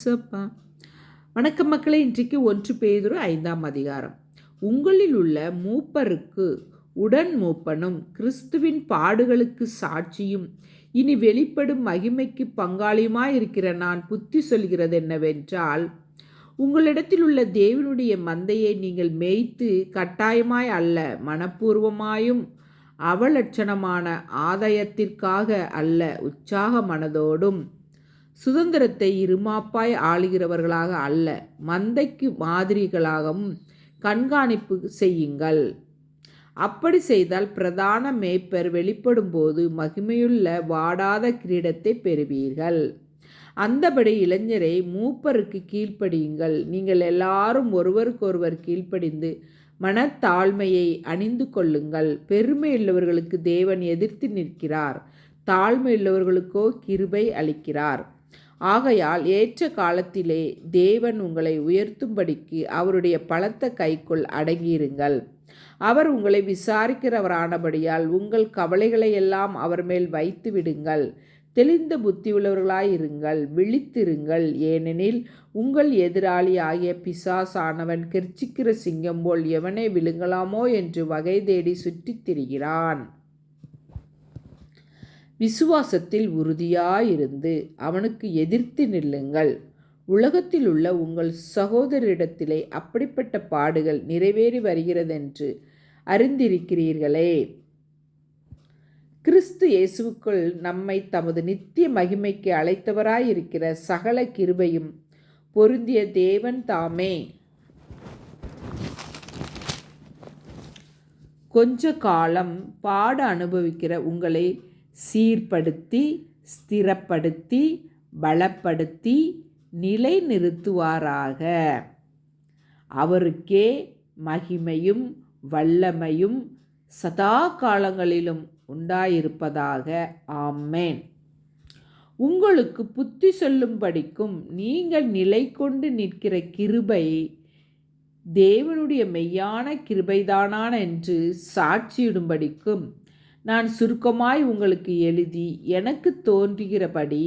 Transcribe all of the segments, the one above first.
சப்பா. வணக்கம் மக்களே. இன்றைக்கு 1 பேதுரு 5ஆம் அதிகாரம். உங்களில் உள்ள மூப்பருக்கு உடன் மூப்பனும் கிறிஸ்துவின் பாடுகளுக்கு சாட்சியும் இனி வெளிப்படும் மகிமைக்கு பங்காளியுமாயிருக்கிற நான் புத்தி சொல்கிறது என்னவென்றால், உங்களிடத்தில் உள்ள தேவனுடைய மந்தையை நீங்கள் மேய்த்து கட்டாயமாய் அல்ல, மனப்பூர்வமாயும் அவலட்சணமான ஆதாயத்திற்காக அல்ல, உற்சாக மனதோடும் சுதந்திரத்தை இருமாப்பாய் ஆளுகிறவர்களாக அல்ல, மந்தைக்கு மாதிரிகளாகவும் கண்காணிப்பு செய்யுங்கள். அப்படி செய்தால் பிரதான மேய்ப்பர் வெளிப்படும்போது மகிமையுள்ள வாடாத கிரீடத்தை பெறுவீர்கள். அந்தபடி இளைஞரை மூப்பருக்கு கீழ்ப்படியுங்கள். நீங்கள் எல்லாரும் ஒருவருக்கொருவர் கீழ்ப்படிந்து மனத்தாழ்மையை அணிந்து கொள்ளுங்கள். பெருமையுள்ளவர்களுக்கு தேவன் எதிர்த்து நிற்கிறார், தாழ்மையுள்ளவர்களுக்கோ கிருபை அளிக்கிறார். ஆகையால் ஏற்ற காலத்திலே தேவன் உங்களை உயர்த்தும்படிக்கு அவருடைய பலத்த கைக்குள் அடங்கியிருங்கள். அவர் உங்களை விசாரிக்கிறவரானபடியால் உங்கள் கவலைகளை எல்லாம் அவர் மேல் வைத்து விடுங்கள். தெளிந்த புத்தியுள்ளவர்களாயிருங்கள், விழித்திருங்கள். ஏனெனில் உங்கள் எதிராளி ஆகிய பிசாசானவன் கெர்ச்சிக்கிற சிங்கம் போல் எவனை விழுங்கலாமோ என்று வகை தேடி சுற்றித் திரிகிறான். விசுவாசத்தில் உறுதியாயிருந்து அவனுக்கு எதிர்த்து நில்லுங்கள். உலகத்தில் உள்ள உங்கள் சகோதரிடத்திலே அப்படிப்பட்ட பாடுகள் நிறைவேறி வருகிறதென்று அறிந்திருக்கிறீர்களே. கிறிஸ்து இயேசுவுக்குள் நம்மை தமது நித்திய மகிமைக்கு அழைத்தவராயிருக்கிற சகல கிருபையும் பொருந்திய தேவன் தாமே கொஞ்ச காலம் பாட அனுபவிக்கிற உங்களை சீர்படுத்தி, ஸ்திரப்படுத்தி, பலப்படுத்தி நிலைநிறுத்துவாராக. அவருக்கே மகிமையும் வல்லமையும் சதா காலங்களிலும் உண்டாயிருப்பதாக. ஆமென். உங்களுக்கு புத்தி சொல்லும்படிக்கும் நீங்கள் நிலை கொண்டு நிற்கிற கிருபை தேவனுடைய மெய்யான கிருபைதானான் என்று சாட்சியிடும்படிக்கும் நான் சுருக்கமாய் உங்களுக்கு எழுதி எனக்கு தோன்றுகிறபடி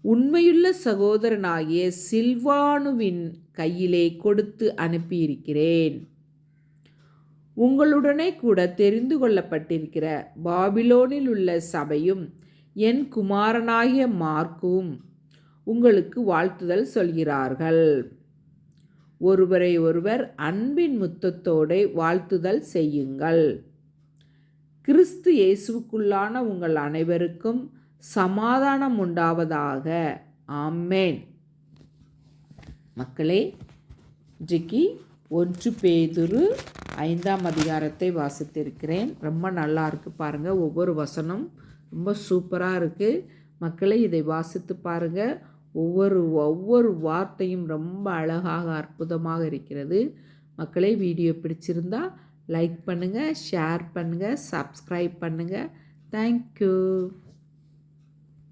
உண்மையுள்ள சகோதரனாகிய சில்வானுவின் கையிலே கொடுத்து அனுப்பியிருக்கிறேன். உங்களுடனே கூட தெரிந்து கொள்ளப்பட்டிருக்கிற பாபிலோனில் உள்ள சபையும் என் குமாரனாகிய மார்க்கும் உங்களுக்கு வாழ்த்துதல் சொல்கிறார்கள். ஒருவரை ஒருவர் அன்பின் முத்தத்தோடு வாழ்த்துதல் செய்யுங்கள். கிறிஸ்து இயேசுவுக்குள்ளான உங்கள் அனைவருக்கும் சமாதானம் உண்டாவதாக. ஆமென். மக்களே, இன்றைக்கு 1 பேதுரு 5ஆம் அதிகாரத்தை வாசித்திருக்கிறேன். ரொம்ப நல்லா இருக்குது பாருங்கள். ஒவ்வொரு வசனம் ரொம்ப சூப்பராக இருக்குது. மக்களே, இதை வாசித்து பாருங்கள். ஒவ்வொரு வார்த்தையும் ரொம்ப அழகாக அற்புதமாக இருக்கிறது. மக்களே, வீடியோ பிடிச்சிருந்தா லைக் பண்ணுங்கள், ஷேர் பண்ணுங்கள், சப்ஸ்கிரைப் பண்ணுங்கள். தேங்க்யூ.